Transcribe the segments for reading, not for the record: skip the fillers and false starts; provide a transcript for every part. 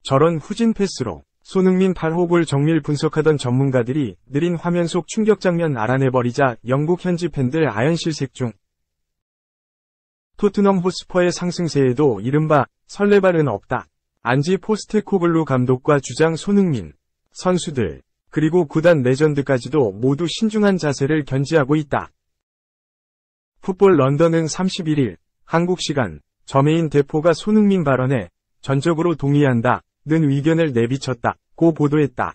저런 후진 패스로 손흥민 8호볼 정밀 분석하던 전문가들이 느린 화면 속 충격 장면 알아내버리자 영국 현지 팬들 아연실색 중. 토트넘 호스퍼의 상승세에도 이른바 설레발은 없다. 안지 포스테코글루 감독과 주장 손흥민, 선수들, 그리고 구단 레전드까지도 모두 신중한 자세를 견지하고 있다. 풋볼 런던은 31일 한국 시간 저메인 대포가 손흥민 발언에 전적으로 동의한다는 의견을 내비쳤다고 보도했다.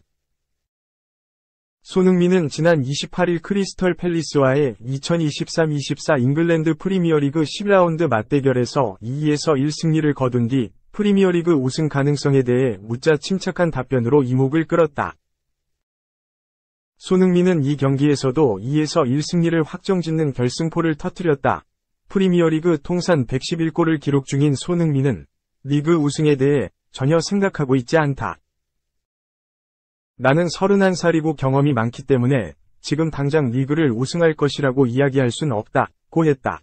손흥민은 지난 28일 크리스털 팰리스와의 2023-24 잉글랜드 프리미어리그 10라운드 맞대결에서 2-1 승리를 거둔 뒤 프리미어리그 우승 가능성에 대해 묻자 침착한 답변으로 이목을 끌었다. 손흥민은 이 경기에서도 2-1 승리를 확정짓는 결승포를 터뜨렸다. 프리미어리그 통산 111골을 기록 중인 손흥민은 리그 우승에 대해 전혀 생각하고 있지 않다. 나는 31살이고 경험이 많기 때문에 지금 당장 리그를 우승할 것이라고 이야기할 순 없다고 했다.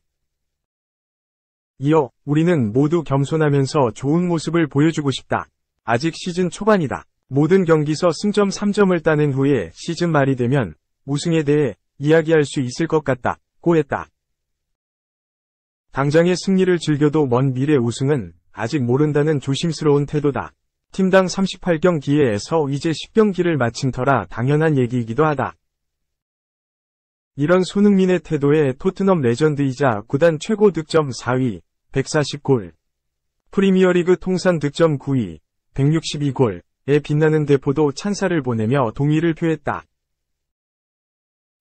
이어 우리는 모두 겸손하면서 좋은 모습을 보여주고 싶다. 아직 시즌 초반이다. 모든 경기서 승점 3점을 따낸 후에 시즌 말이 되면 우승에 대해 이야기할 수 있을 것 같다고 했다. 당장의 승리를 즐겨도 먼 미래 우승은 아직 모른다는 조심스러운 태도다. 팀당 38경기에서 이제 10경기를 마친 터라 당연한 얘기이기도 하다. 이런 손흥민의 태도에 토트넘 레전드이자 구단 최고 득점 4위, 140골, 프리미어리그 통산 득점 9위, 162골에 빛나는 대포도 찬사를 보내며 동의를 표했다.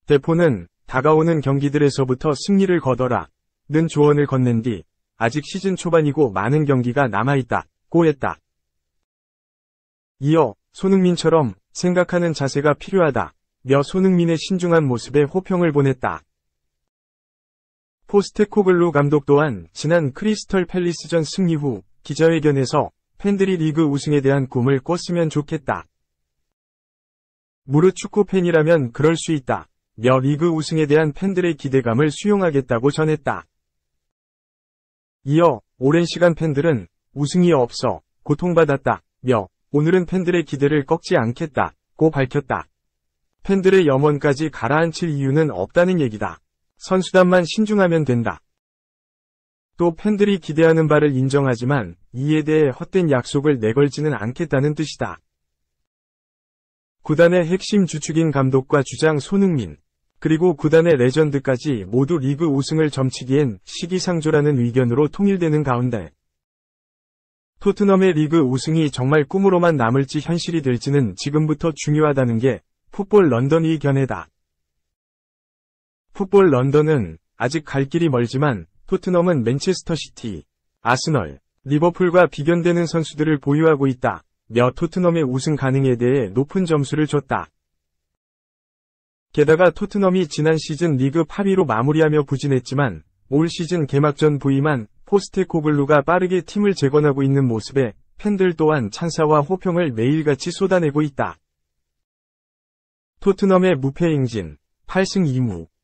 대포는 다가오는 경기들에서부터 승리를 거둬라는 조언을 건넨 뒤 아직 시즌 초반이고 많은 경기가 남아있다고 했다. 이어 손흥민처럼 생각하는 자세가 필요하다며 손흥민의 신중한 모습에 호평을 보냈다. 포스테코글루 감독 또한 지난 크리스털 팰리스전 승리 후 기자회견에서 팬들이 리그 우승에 대한 꿈을 꿨으면 좋겠다. 무릇 축구 팬이라면 그럴 수 있다며 리그 우승에 대한 팬들의 기대감을 수용하겠다고 전했다. 이어 오랜 시간 팬들은 우승이 없어 고통받았다며 오늘은 팬들의 기대를 꺾지 않겠다고 밝혔다. 팬들의 염원까지 가라앉힐 이유는 없다는 얘기다. 선수단만 신중하면 된다. 또 팬들이 기대하는 바를 인정하지만 이에 대해 헛된 약속을 내걸지는 않겠다는 뜻이다. 구단의 핵심 주축인 감독과 주장 손흥민, 그리고 구단의 레전드까지 모두 리그 우승을 점치기엔 시기상조라는 의견으로 통일되는 가운데 토트넘의 리그 우승이 정말 꿈으로만 남을지 현실이 될지는 지금부터 중요하다는 게 풋볼 런던의 견해다. 풋볼 런던은 아직 갈 길이 멀지만 토트넘은 맨체스터 시티, 아스널, 리버풀과 비견되는 선수들을 보유하고 있다며 토트넘의 우승 가능에 대해 높은 점수를 줬다. 게다가 토트넘이 지난 시즌 리그 8위로 마무리하며 부진했지만 올 시즌 개막전 부임한 포스테코글루가 빠르게 팀을 재건하고 있는 모습에 팬들 또한 찬사와 호평을 매일같이 쏟아내고 있다. 토트넘의 무패 행진, 8승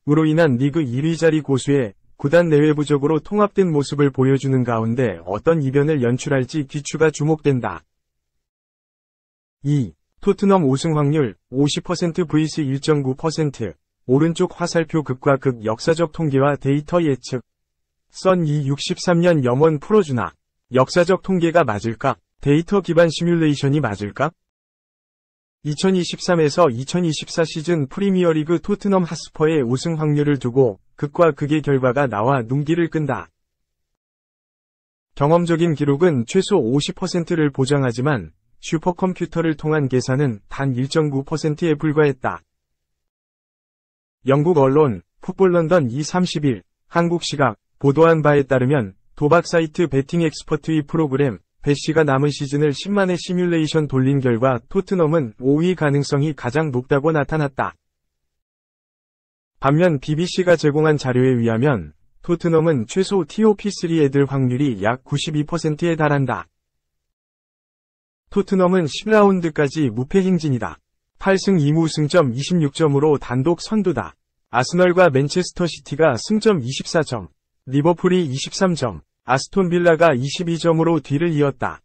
2무로 인한 리그 1위 자리 고수에 구단 내외부적으로 통합된 모습을 보여주는 가운데 어떤 이변을 연출할지 귀추가 주목된다. 2. 토트넘 우승 확률 50% vs 1.9%. 오른쪽 화살표 극과 극 역사적 통계와 데이터 예측. 선 63년 염원 풀어주나. 역사적 통계가 맞을까? 데이터 기반 시뮬레이션이 맞을까? 2023에서 2024 시즌 프리미어리그 토트넘 핫스퍼의 우승 확률을 두고 극과 극의 결과가 나와 눈길을 끈다. 경험적인 기록은 최소 50%를 보장하지만 슈퍼컴퓨터를 통한 계산은 단 1.9%에 불과했다. 영국 언론 풋볼 런던 30일 한국 시각 보도한 바에 따르면 도박 사이트 베팅 엑스퍼트의 프로그램 배시가 남은 시즌을 10만의 시뮬레이션 돌린 결과 토트넘은 5위 가능성이 가장 높다고 나타났다. 반면 BBC가 제공한 자료에 의하면 토트넘은 최소 TOP3 애들 확률이 약 92%에 달한다. 토트넘은 10라운드까지 무패 행진이다. 8승 2무 승점 26점으로 단독 선두다. 아스널과 맨체스터 시티가 승점 24점, 리버풀이 23점, 아스톤 빌라가 22점으로 뒤를 이었다.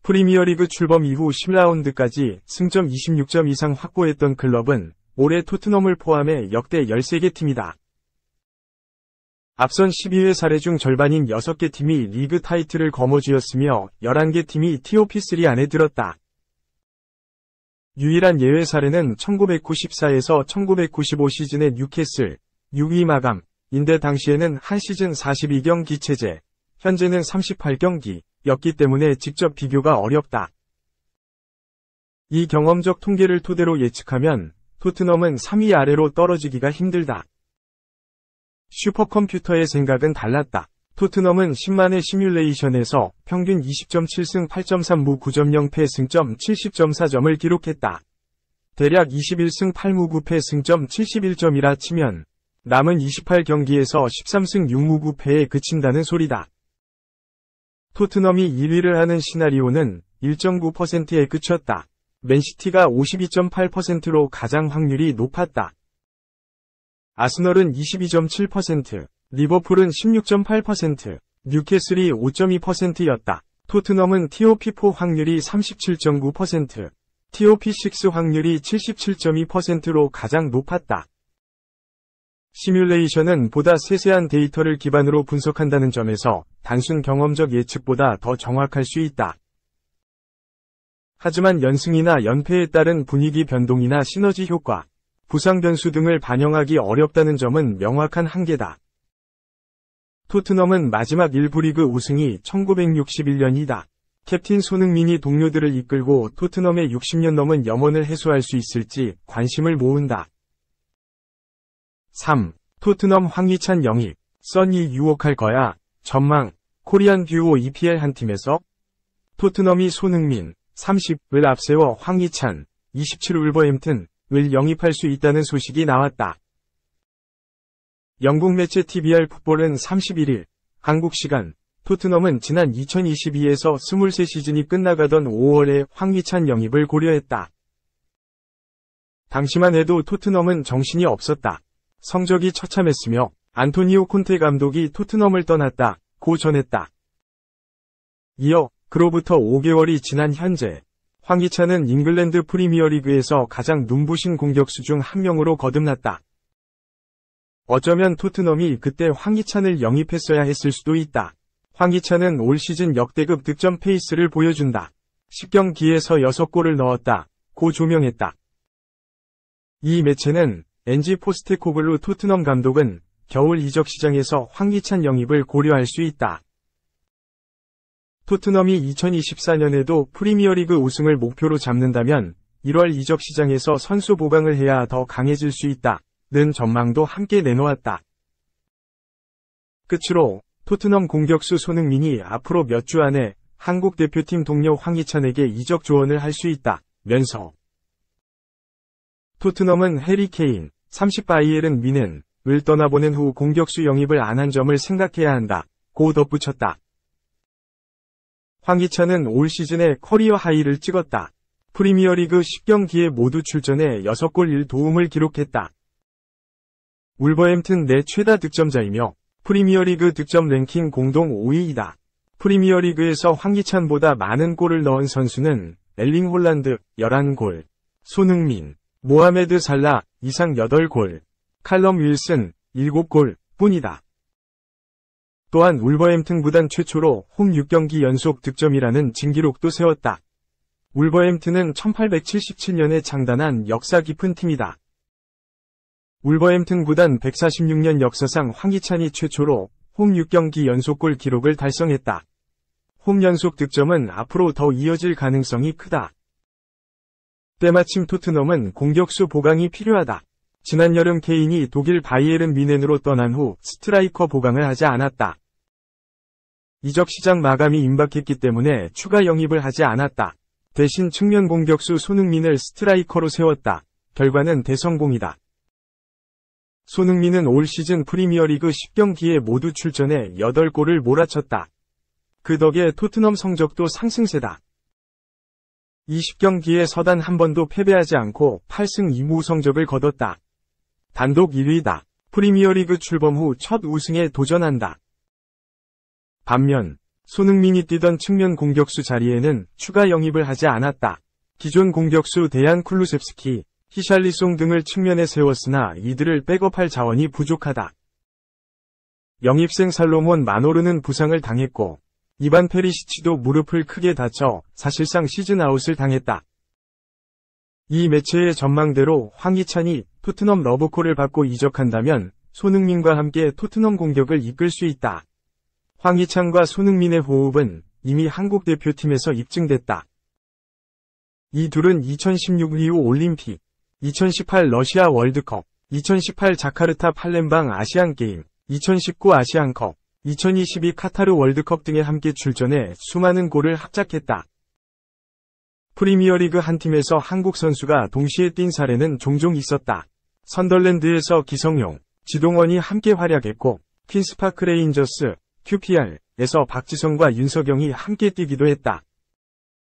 프리미어리그 출범 이후 10라운드까지 승점 26점 이상 확보했던 클럽은 올해 토트넘을 포함해 역대 13개 팀이다. 앞선 12회 사례 중 절반인 6개 팀이 리그 타이틀을 거머쥐었으며 11개 팀이 TOP3 안에 들었다. 유일한 예외 사례는 1994에서 1995 시즌의 뉴캐슬 6위 마감인데 당시에는 한 시즌 42경기 체제, 현재는 38경기였기 때문에 직접 비교가 어렵다. 이 경험적 통계를 토대로 예측하면 토트넘은 3위 아래로 떨어지기가 힘들다. 슈퍼컴퓨터의 생각은 달랐다. 토트넘은 10만의 시뮬레이션에서 평균 20.7승 8.3무 9.0패 승점 70.4점을 기록했다. 대략 21승 8무 9패 승점 71점이라 치면 남은 28경기에서 13승 6무 9패에 그친다는 소리다. 토트넘이 1위를 하는 시나리오는 1.9%에 그쳤다. 맨시티가 52.8%로 가장 확률이 높았다. 아스널은 22.7%, 리버풀은 16.8%, 뉴캐슬이 5.2%였다. 토트넘은 TOP4 확률이 37.9%, TOP6 확률이 77.2%로 가장 높았다. 시뮬레이션은 보다 세세한 데이터를 기반으로 분석한다는 점에서 단순 경험적 예측보다 더 정확할 수 있다. 하지만 연승이나 연패에 따른 분위기 변동이나 시너지 효과, 부상 변수 등을 반영하기 어렵다는 점은 명확한 한계다. 토트넘은 마지막 1부 리그 우승이 1961년이다. 캡틴 손흥민이 동료들을 이끌고 토트넘의 60년 넘은 염원을 해소할 수 있을지 관심을 모은다. 3. 토트넘 황희찬 영입. 써니 유혹할 거야. 전망. 코리안 뷰오 EPL 한 팀에서 토트넘이 손흥민 30을 앞세워 황희찬 27 울버햄튼을 영입할 수 있다는 소식이 나왔다. 영국 매체 TBR 풋볼은 31일 한국 시간 토트넘은 지난 2022에서 23시즌이 끝나가던 5월에 황희찬 영입을 고려했다. 당시만 해도 토트넘은 정신이 없었다. 성적이 처참했으며 안토니오 콘테 감독이 토트넘을 떠났다고 전했다. 이어 그로부터 5개월이 지난 현재 황희찬은 잉글랜드 프리미어리그에서 가장 눈부신 공격수 중 한 명으로 거듭났다. 어쩌면 토트넘이 그때 황희찬을 영입했어야 했을 수도 있다. 황희찬은 올 시즌 역대급 득점 페이스를 보여준다. 10경기에서 6골을 넣었다고 조명했다. 이 매체는 엔지 포스테코글루 토트넘 감독은 겨울 이적 시장에서 황희찬 영입을 고려할 수 있다. 토트넘이 2024년에도 프리미어리그 우승을 목표로 잡는다면 1월 이적 시장에서 선수 보강을 해야 더 강해질 수 있다는 전망도 함께 내놓았다. 끝으로 토트넘 공격수 손흥민이 앞으로 몇 주 안에 한국 대표팀 동료 황희찬에게 이적 조언을 할 수 있다면서 토트넘은 해리 케인, 30바이에른 미넨을 떠나보낸 후 공격수 영입을 안 한 점을 생각해야 한다고 덧붙였다. 황희찬은 올 시즌에 커리어 하이를 찍었다. 프리미어리그 10경기에 모두 출전해 6골 1도움을 기록했다. 울버햄튼 내 최다 득점자이며 프리미어리그 득점 랭킹 공동 5위이다. 프리미어리그에서 황희찬보다 많은 골을 넣은 선수는 엘링 홀란드 11골, 손흥민, 모하메드 살라 이상 8골, 칼럼 윌슨 7골 뿐이다. 또한 울버햄튼 구단 최초로 홈 6경기 연속 득점이라는 진기록도 세웠다. 울버햄튼은 1877년에 창단한 역사 깊은 팀이다. 울버햄튼 구단 146년 역사상 황희찬이 최초로 홈 6경기 연속골 기록을 달성했다. 홈 연속 득점은 앞으로 더 이어질 가능성이 크다. 때마침 토트넘은 공격수 보강이 필요하다. 지난 여름 케인이 독일 바이에른 미넨으로 떠난 후 스트라이커 보강을 하지 않았다. 이적 시장 마감이 임박했기 때문에 추가 영입을 하지 않았다. 대신 측면 공격수 손흥민을 스트라이커로 세웠다. 결과는 대성공이다. 손흥민은 올 시즌 프리미어리그 10경기에 모두 출전해 8골을 몰아쳤다. 그 덕에 토트넘 성적도 상승세다. 20경기에 서단 한 번도 패배하지 않고 8승 2무 성적을 거뒀다. 단독 1위다. 프리미어리그 출범 후 첫 우승에 도전한다. 반면 손흥민이 뛰던 측면 공격수 자리에는 추가 영입을 하지 않았다. 기존 공격수 데얀 쿨루셉스키, 히샬리송 등을 측면에 세웠으나 이들을 백업할 자원이 부족하다. 영입생 살로몬 마노르는 부상을 당했고 이반 페리시치도 무릎을 크게 다쳐 사실상 시즌 아웃을 당했다. 이 매체의 전망대로 황희찬이 토트넘 러브콜을 받고 이적한다면 손흥민과 함께 토트넘 공격을 이끌 수 있다. 황희찬과 손흥민의 호흡은 이미 한국 대표팀에서 입증됐다. 이 둘은 2016 리우 올림픽, 2018 러시아 월드컵, 2018 자카르타 팔렘방 아시안게임, 2019 아시안컵, 2022 카타르 월드컵 등에 함께 출전해 수많은 골을 합작했다. 프리미어리그 한 팀에서 한국 선수가 동시에 뛴 사례는 종종 있었다. 선덜랜드에서 기성용, 지동원이 함께 활약했고 퀸스파크 레인저스, QPR에서 박지성과 윤석영이 함께 뛰기도 했다.